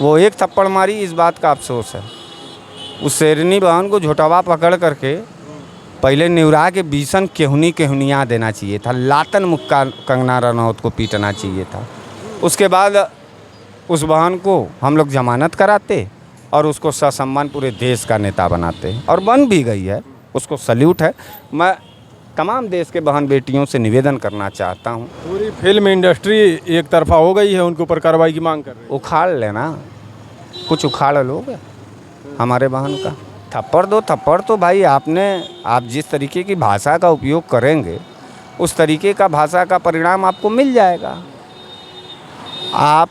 वो एक थप्पड़ मारी, इस बात का अफसोस है। उस शेरनी बहन को झोटवा पकड़ करके पहले निवरा के बीसन केहुनियाँ देना चाहिए था, लातन मुक्का कंगना रनौत को पीटना चाहिए था। उसके बाद उस बहन को हम लोग जमानत कराते और उसको ससम्मान पूरे देश का नेता बनाते, और बन भी गई है, उसको सल्यूट है। मैं तमाम देश के बहन बेटियों से निवेदन करना चाहता हूँ, पूरी फिल्म इंडस्ट्री एक तरफा हो गई है, उनके ऊपर कार्रवाई की मांग कर रही है। उखाड़ लेना, कुछ उखाड़ लोगे हमारे बहन का। थप्पड़ दो थप्पड़ तो भाई आप जिस तरीके की भाषा का उपयोग करेंगे उस तरीके का भाषा का परिणाम आपको मिल जाएगा। आप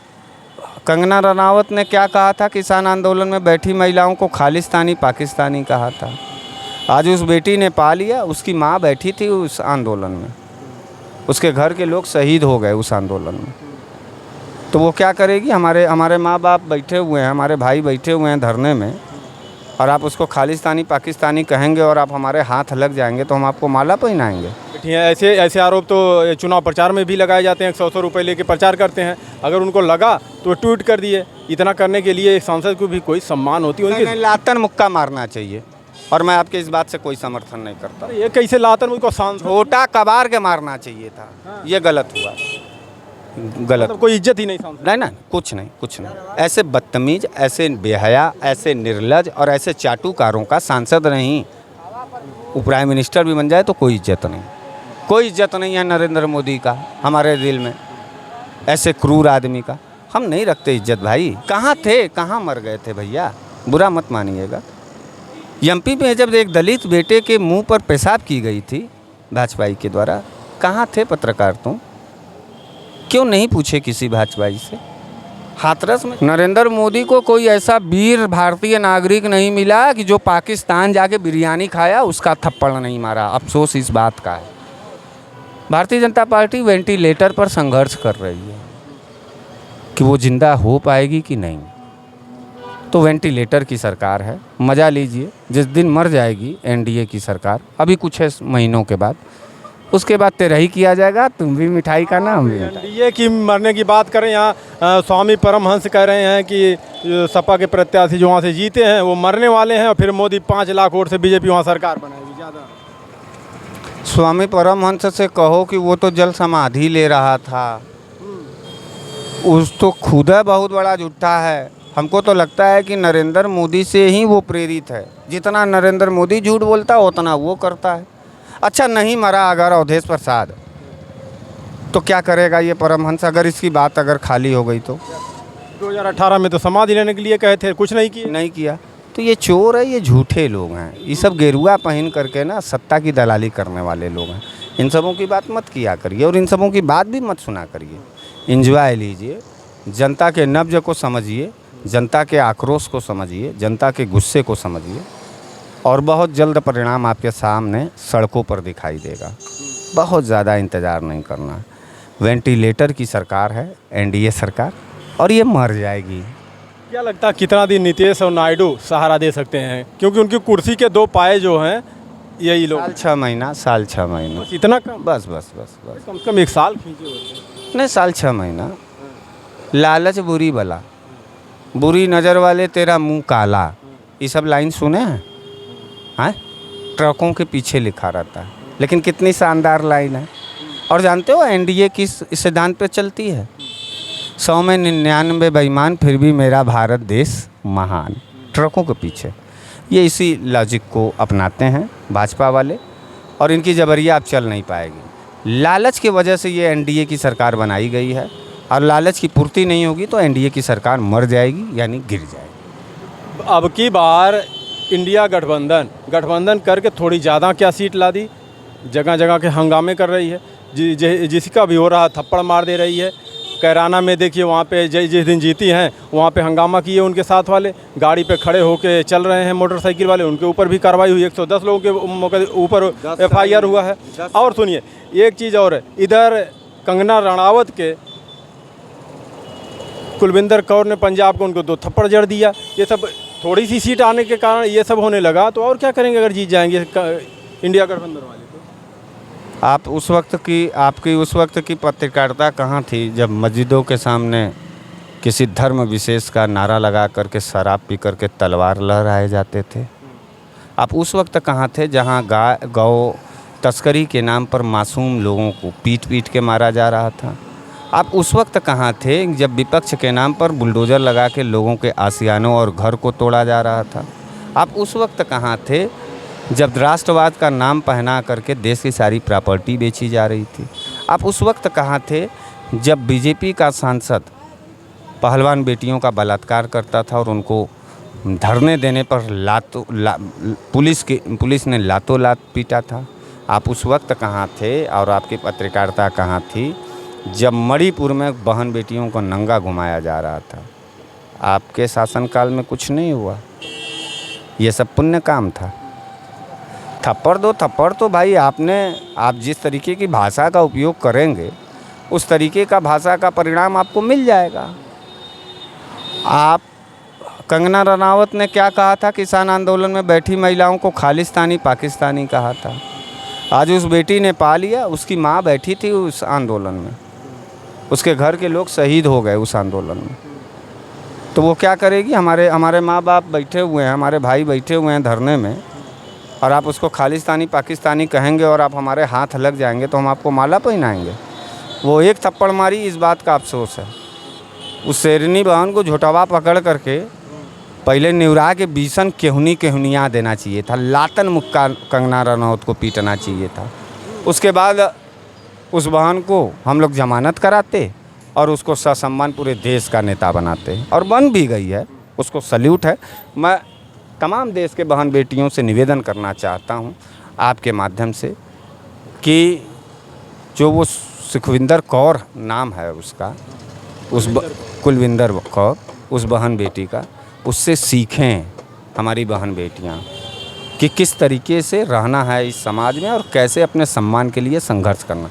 कंगना रनावत ने क्या कहा था, किसान आंदोलन में बैठी महिलाओं को खालिस्तानी पाकिस्तानी कहा था। आज उस बेटी ने पा लिया, उसकी माँ बैठी थी उस आंदोलन में, उसके घर के लोग शहीद हो गए उस आंदोलन में, तो वो क्या करेगी। हमारे माँ बाप बैठे हुए हैं, हमारे भाई बैठे हुए हैं धरने में, और आप उसको खालिस्तानी पाकिस्तानी कहेंगे और आप हमारे हाथ लग जाएंगे तो हम आपको माला पहनाएंगे। ऐसे आरोप तो चुनाव प्रचार में भी लगाए जाते हैं, 100 रुपये लेके प्रचार करते हैं। अगर उनको लगा तो ट्वीट कर दिए। इतना करने के लिए एक सांसद को भी कोई सम्मान होती है? उनकी लातन मुक्का मारना चाहिए, और मैं आपके इस बात से कोई समर्थन नहीं करता। ये कैसे लातन मुक्का? सांसद छोटा कबार के मारना चाहिए था। ये गलत हुआ, गलत। मतलब कोई इज्जत ही नहीं सांसद? नहीं, कुछ नहीं। ऐसे बदतमीज, ऐसे बेहया, ऐसे निर्लज और ऐसे चाटुकारों का सांसद नहीं, वो प्राइम मिनिस्टर भी बन जाए तो कोई इज्जत नहीं। कोई इज्जत नहीं है नरेंद्र मोदी का हमारे दिल में, ऐसे क्रूर आदमी का हम नहीं रखते इज्जत भाई। कहाँ थे, कहाँ मर गए थे भैया, बुरा मत मानिएगा। एमपी में जब एक दलित बेटे के मुंह पर पेशाब की गई थी भाजपाई के द्वारा, कहाँ थे पत्रकार तुम? क्यों नहीं पूछे किसी भाजपाई से? हाथरस में नरेंद्र मोदी को कोई ऐसा वीर भारतीय नागरिक नहीं मिला कि जो पाकिस्तान जाके बिरयानी खाया उसका थप्पड़ नहीं मारा। अफसोस इस बात का है। भारतीय जनता पार्टी वेंटिलेटर पर संघर्ष कर रही है कि वो जिंदा हो पाएगी कि नहीं। तो वेंटिलेटर की सरकार है, मज़ा लीजिए। जिस दिन मर जाएगी एनडीए की सरकार, अभी कुछ है महीनों के बाद, उसके बाद तेरा ही किया जाएगा। तुम भी मिठाई का नाम भी। एनडीए की मरने की बात करें, यहाँ स्वामी परमहंस कह रहे हैं कि सपा के प्रत्याशी जो वहाँ से जीते हैं वो मरने वाले हैं, और फिर मोदी 5 लाख वोट से बीजेपी वहाँ सरकार बनाएगी। ज़्यादा स्वामी परमहंस से कहो कि वो तो जल समाधि ले रहा था, उस तो खुद बहुत बड़ा झूठा है। हमको तो लगता है कि नरेंद्र मोदी से ही वो प्रेरित है। जितना नरेंद्र मोदी झूठ बोलता है उतना वो करता है। अच्छा, नहीं मरा अगर अवधेश प्रसाद, तो क्या करेगा ये परमहंस अगर इसकी बात अगर खाली हो गई तो? 2018 में तो समाधि लेने के लिए कहे थे, कुछ नहीं किया। तो ये चोर है, ये झूठे लोग हैं। ये सब गेरुआ पहन करके ना सत्ता की दलाली करने वाले लोग हैं। इन सबों की बात मत किया करिए, और इन सबों की बात भी मत सुना करिए। एंजॉय लीजिए, जनता के नब्ज को समझिए, जनता के आक्रोश को समझिए, जनता के गुस्से को समझिए, और बहुत जल्द परिणाम आपके सामने सड़कों पर दिखाई देगा। बहुत ज़्यादा इंतज़ार नहीं करना। वेंटिलेटर की सरकार है एनडीए सरकार, और ये मर जाएगी। क्या लगता है कितना दिन नीतीश और नायडू सहारा दे सकते हैं? क्योंकि उनकी कुर्सी के 2 पाए जो हैं यही लोग। साल 6 महीना बस इतना कम? बस कम से कम 1 साल खींचे होते। नहीं, साल 6 महीना। लालच बुरी बला, बुरी नज़र वाले तेरा मुंह काला, ये सब लाइन सुने हैं? हाँ, ट्रकों के पीछे लिखा रहता है, लेकिन कितनी शानदार लाइन है। और जानते हो एनडीए किस सिद्धांत पे चलती है? 100 में 99 बेईमान, फिर भी मेरा भारत देश महान। ट्रकों के पीछे ये इसी लॉजिक को अपनाते हैं भाजपा वाले, और इनकी जबरिया अब चल नहीं पाएगी। लालच की वजह से ये एनडीए की सरकार बनाई गई है, और लालच की पूर्ति नहीं होगी तो एनडीए की सरकार मर जाएगी, यानी गिर जाएगी। अब की बार इंडिया गठबंधन करके थोड़ी ज़्यादा क्या सीट ला दी, जगह जगह के हंगामे कर रही है, जिसका भी हो रहा थप्पड़ मार दे रही है। कैराना में देखिए, वहाँ पे जिस दिन जीती हैं वहाँ पे हंगामा किए उनके साथ वाले, गाड़ी पे खड़े होके चल रहे हैं मोटरसाइकिल वाले, उनके ऊपर भी कार्रवाई हुई। 110 लोगों के ऊपर FIR हुआ है। और सुनिए एक चीज़ और है, इधर कंगना रनावत के कुलविंदर कौर ने पंजाब को उनको 2 थप्पड़ जड़ दिया। ये सब थोड़ी सी सीट आने के कारण ये सब होने लगा, तो और क्या करेंगे अगर जीत जाएंगे इंडिया गठबंधन वाले? आपकी उस वक्त की पत्रकारिता कहाँ थी जब मस्जिदों के सामने किसी धर्म विशेष का नारा लगा करके शराब पी करके तलवार लहराए जाते थे। आप उस वक्त कहाँ थे जहाँ गौ तस्करी के नाम पर मासूम लोगों को पीट पीट के मारा जा रहा था? आप उस वक्त कहाँ थे जब विपक्ष के नाम पर बुलडोज़र लगा के लोगों के आशियानों और घर को तोड़ा जा रहा था? आप उस वक्त कहाँ थे जब राष्ट्रवाद का नाम पहना करके देश की सारी प्रॉपर्टी बेची जा रही थी? आप उस वक्त कहाँ थे जब बीजेपी का सांसद पहलवान बेटियों का बलात्कार करता था और उनको धरने देने पर पुलिस ने लातों लात पीटा था? आप उस वक्त कहाँ थे और आपकी पत्रकारिता कहाँ थी जब मणिपुर में बहन बेटियों को नंगा घुमाया जा रहा था? आपके शासनकाल में कुछ नहीं हुआ, ये सब पुण्य काम था। थप्पड़ दो थप्पड़ तो भाई आप जिस तरीके की भाषा का उपयोग करेंगे उस तरीके का भाषा का परिणाम आपको मिल जाएगा। आप कंगना रनावत ने क्या कहा था? किसान आंदोलन में बैठी महिलाओं को खालिस्तानी पाकिस्तानी कहा था। आज उस बेटी ने पा लिया, उसकी माँ बैठी थी उस आंदोलन में, उसके घर के लोग शहीद हो गए उस आंदोलन में, तो वो क्या करेगी? हमारे माँ बाप बैठे हुए हैं, हमारे भाई बैठे हुए हैं धरने में, और आप उसको खालिस्तानी पाकिस्तानी कहेंगे और आप हमारे हाथ लग जाएंगे तो हम आपको माला पहनाएंगे? वो एक थप्पड़ मारी, इस बात का अफसोस है। उस शेरनी बहन को झोटवा पकड़ करके पहले निवरा के बीसन केहुनियाँ देना चाहिए था, लातन मुक्का कंगना रनौत को पीटना चाहिए था। उसके बाद उस बहन को हम लोग जमानत कराते और उसको ससम्मान पूरे देश का नेता बनाते, और बन भी गई है, उसको सल्यूट है। मैं तमाम देश के बहन बेटियों से निवेदन करना चाहता हूं आपके माध्यम से कि जो वो सुखविंदर कौर नाम है उसका, कुलविंदर कौर, उस बहन बेटी का, उससे सीखें हमारी बहन बेटियां कि किस तरीके से रहना है इस समाज में और कैसे अपने सम्मान के लिए संघर्ष करना।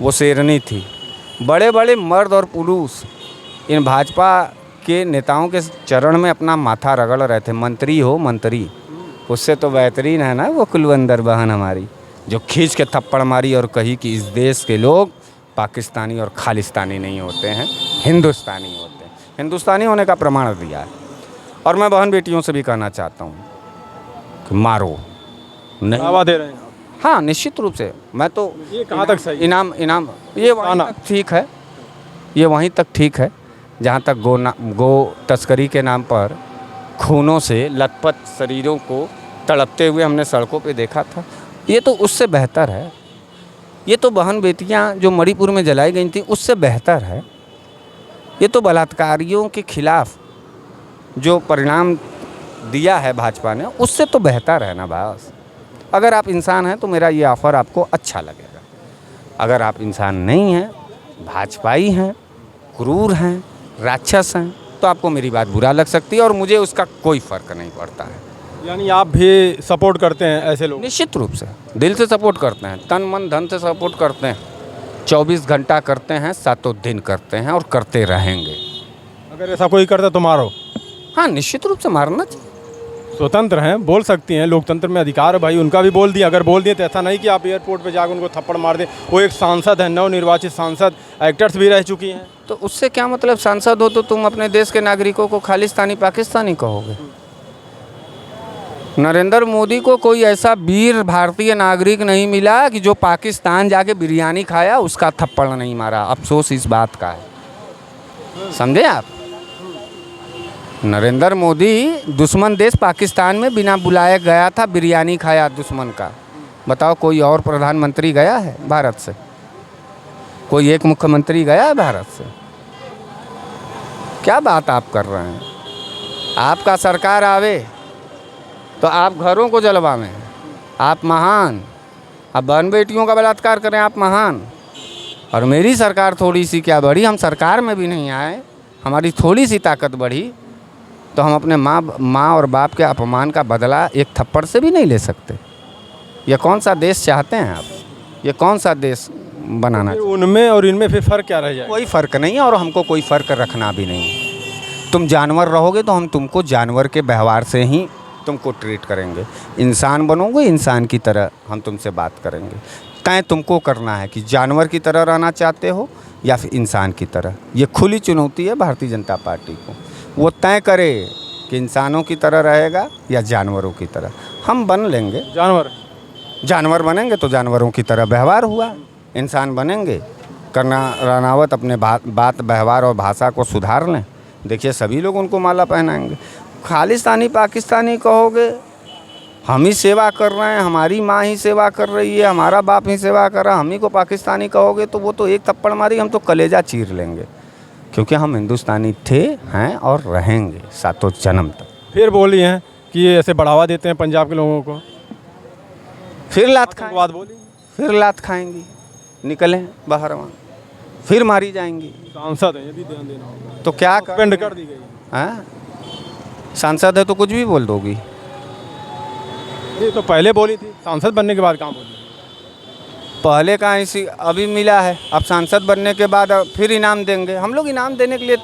वो शेरनी थी। बड़े बड़े मर्द और पुरुष इन भाजपा के नेताओं के चरण में अपना माथा रगड़ रहे थे। मंत्री हो मंत्री, उससे तो बेहतरीन है ना वो कुलविंदर बहन हमारी, जो खींच के थप्पड़ मारी और कही कि इस देश के लोग पाकिस्तानी और खालिस्तानी नहीं होते हैं, हिंदुस्तानी होते हैं। हिंदुस्तानी होने का प्रमाण दिया है। और मैं बहन बेटियों से भी कहना चाहता हूँ कि मारो नहीं। दावा दे रहे हैं? हाँ, निश्चित रूप से। मैं तो ये कहाँ तक सही? इनाम ये वहीं तक ठीक है, ये वहीं तक ठीक है जहाँ तक गो तस्करी के नाम पर खूनों से लथपथ शरीरों को तड़पते हुए हमने सड़कों पे देखा था। ये तो उससे बेहतर है। ये तो बहन बेटियाँ जो मणिपुर में जलाई गई थी उससे बेहतर है। ये तो बलात्कारियों के खिलाफ जो परिणाम दिया है भाजपा ने, उससे तो बेहतर है ना बस। अगर आप इंसान हैं तो मेरा ये ऑफ़र आपको अच्छा लगेगा। अगर आप इंसान नहीं हैं, भाजपाई हैं, क्रूर हैं, राक्षस हैं, तो आपको मेरी बात बुरा लग सकती है और मुझे उसका कोई फ़र्क नहीं पड़ता है। यानी आप भी सपोर्ट करते हैं ऐसे लोग? निश्चित रूप से, दिल से सपोर्ट करते हैं, तन मन धन से सपोर्ट करते हैं। 24 घंटा करते हैं, 7 दिन करते हैं और करते रहेंगे। अगर ऐसा कोई करता तो मारो? हाँ, निश्चित रूप से मारना चाहिए। स्वतंत्र हैं, बोल सकती हैं, लोकतंत्र में अधिकार है भाई, उनका भी बोल दिया। अगर बोल दिए तो ऐसा नहीं कि आप एयरपोर्ट पे जाकर उनको थप्पड़ मार दें। वो एक सांसद है, नवनिर्वाचित सांसद, एक्टर्स भी रह चुकी हैं। तो उससे क्या मतलब? सांसद हो तो तुम अपने देश के नागरिकों को खालिस्तानी पाकिस्तानी कहोगे? नरेंद्र मोदी को कोई ऐसा वीर भारतीय नागरिक नहीं मिला कि जो पाकिस्तान जाके बिरयानी खाया उसका थप्पड़ नहीं मारा। अफसोस इस बात का है, समझे आप? नरेंद्र मोदी दुश्मन देश पाकिस्तान में बिना बुलाए गया था, बिरयानी खाया दुश्मन का। बताओ कोई और प्रधानमंत्री गया है भारत से? कोई एक मुख्यमंत्री गया है भारत से? क्या बात आप कर रहे हैं? आपका सरकार आवे तो आप घरों को जलवाएं, आप महान। अब बहन बेटियों का बलात्कार करें, आप महान। और मेरी सरकार थोड़ी सी क्या बढ़ी, हम सरकार में भी नहीं आए, हमारी थोड़ी सी ताकत बढ़ी तो हम अपने माँ और बाप के अपमान का बदला एक थप्पड़ से भी नहीं ले सकते। ये कौन सा देश चाहते हैं आप? ये कौन सा देश बनाना? उनमें और इनमें फिर फ़र्क क्या रह जाएगा? कोई फ़र्क नहीं है और हमको कोई फ़र्क रखना भी नहीं। तुम जानवर रहोगे तो हम तुमको जानवर के व्यवहार से ही तुमको ट्रीट करेंगे। इंसान बनोगे, इंसान की तरह हम तुमसे बात करेंगे। तय तुमको करना है कि जानवर की तरह रहना चाहते हो या फिर इंसान की तरह। ये खुली चुनौती है भारतीय जनता पार्टी को। वो तय करे कि इंसानों की तरह रहेगा या जानवरों की तरह। हम बन लेंगे जानवर बनेंगे तो जानवरों की तरह व्यवहार हुआ, इंसान बनेंगे। करना रानावत अपने बात व्यवहार और भाषा को सुधार लें, देखिए सभी लोग उनको माला पहनाएंगे। खालिस्तानी पाकिस्तानी कहोगे, हम ही सेवा कर रहे हैं, हमारी माँ ही सेवा कर रही है, हमारा बाप ही सेवा कर रहा है, हम ही को पाकिस्तानी कहोगे तो वो तो एक थप्पड़ मारी हम तो कलेजा चीर लेंगे, क्योंकि हम हिंदुस्तानी थे, हैं और रहेंगे सातों जन्म तक। फिर बोली हैं कि ये ऐसे बढ़ावा देते हैं पंजाब के लोगों को, फिर लात खाएंगी, बात बोली। फिर लात खाएंगी, निकलें बाहर वहाँ, फिर मारी जाएंगी। सांसद है, ये भी ध्यान देना होगा। तो क्या सस्पेंड कर दी गई। हैं? सांसद है तो कुछ भी बोल दोगी। ये तो पहले बोली थी, सांसद बनने के बाद कहाँ बोली? पहले कहाँ इसी अभी मिला है, अब सांसद बनने के बाद अब फिर इनाम देंगे। हम लोग इनाम देने के लिए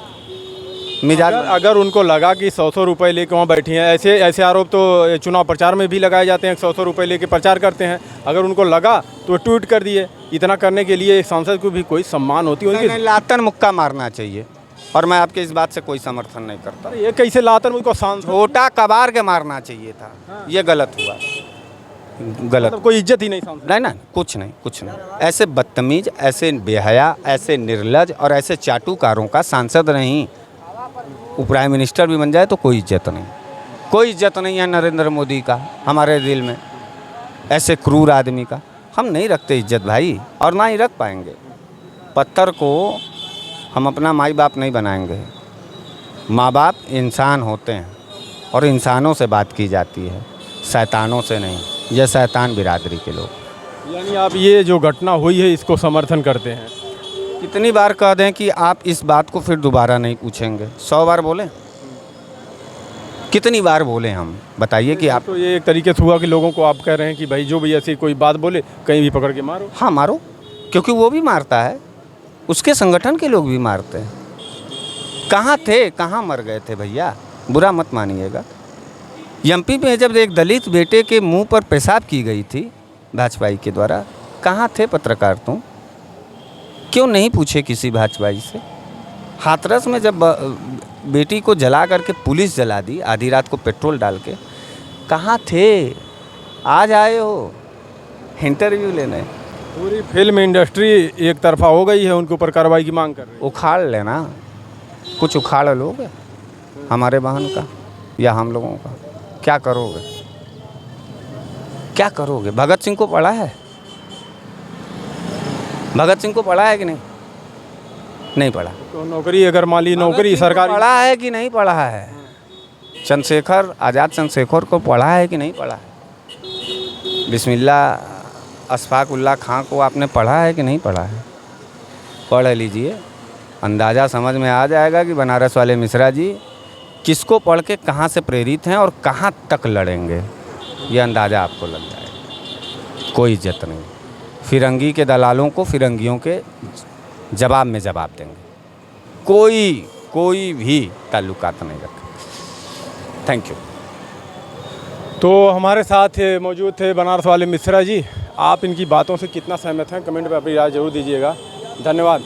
मिजाज अगर उनको लगा कि 100 रुपये लेके वहाँ बैठी हैं, ऐसे आरोप तो चुनाव प्रचार में भी लगाए जाते हैं, 100 रुपये लेके प्रचार करते हैं। अगर उनको लगा तो ट्वीट कर दिए। इतना करने के लिए एक सांसद को भी कोई सम्मान होती है उनकी। लातन मुक्का मारना चाहिए, और मैं आपके इस बात से कोई समर्थन नहीं करता। ये कैसे लातन उनको सांसद? छोटा कबार के मारना चाहिए था, ये गलत हुआ, गलत। मतलब कोई इज्जत ही नहीं सांसद? नहीं ना, कुछ नहीं। ऐसे बदतमीज, ऐसे बेहया, ऐसे निर्लज और ऐसे चाटुकारों का सांसद नहीं, वो प्राइम मिनिस्टर भी बन जाए तो कोई इज्जत नहीं। कोई इज्जत नहीं है नरेंद्र मोदी का हमारे दिल में, ऐसे क्रूर आदमी का हम नहीं रखते इज्जत भाई, और ना ही रख पाएंगे। पत्थर को हम अपना माई बाप नहीं बनाएंगे। माँ बाप इंसान होते हैं और इंसानों से बात की जाती है, शैतानों से नहीं। ये शैतान बिरादरी के लोग। यानी आप ये जो घटना हुई है इसको समर्थन करते हैं? कितनी बार कह दें कि आप इस बात को फिर दोबारा नहीं पूछेंगे? 100 बार बोलें? कितनी बार बोले हम, बताइए कि आप। तो ये एक तरीके से हुआ कि लोगों को आप कह रहे हैं कि भाई जो भी ऐसी कोई बात बोले कहीं भी पकड़ के मारो। हाँ मारो, क्योंकि वो भी मारता है, उसके संगठन के लोग भी मारते हैं। कहाँ थे, कहाँ मर गए थे भैया, बुरा मत मानिएगा। एमपी में जब एक दलित बेटे के मुंह पर पेशाब की गई थी भाजपाई के द्वारा, कहाँ थे पत्रकार तुम? क्यों नहीं पूछे किसी भाजपाई से? हाथरस में जब बेटी को जला करके पुलिस जला दी, आधी रात को पेट्रोल डाल के, कहाँ थे? आज आए हो इंटरव्यू लेने। पूरी फिल्म इंडस्ट्री एक तरफा हो गई है, उनके ऊपर कार्रवाई की मांग कर रही है। उखाड़ लेना, कुछ उखाड़ लोगे हमारे बहन का या हम लोगों का? क्या करोगे, क्या करोगे? भगत सिंह को पढ़ा है? भगत सिंह को पढ़ा है कि नहीं? नहीं पढ़ा। तो नौकरी अगर माली नौकरी सरकारी पढ़ा है कि नहीं पढ़ा है? चंद्रशेखर आज़ाद, चंद्रशेखर को पढ़ा है कि नहीं पढ़ा है? बिस्मिल्लाह अशफाक उल्लाह खां को आपने पढ़ा है कि नहीं पढ़ा है? पढ़ लीजिए, अंदाज़ा समझ में आ जाएगा कि बनारस वाले मिश्रा जी किसको पढ़ के कहाँ से प्रेरित हैं और कहाँ तक लड़ेंगे, ये अंदाज़ा आपको लग जाएगा। कोई इज्जत नहीं, फिरंगी के दलालों को फिरंगियों के जवाब में जवाब देंगे, कोई भी ताल्लुकात नहीं रखें। Thank you. तो हमारे साथ मौजूद थे बनारस वाले मिश्रा जी। आप इनकी बातों से कितना सहमत हैं, कमेंट में अपनी राय जरूर दीजिएगा। धन्यवाद।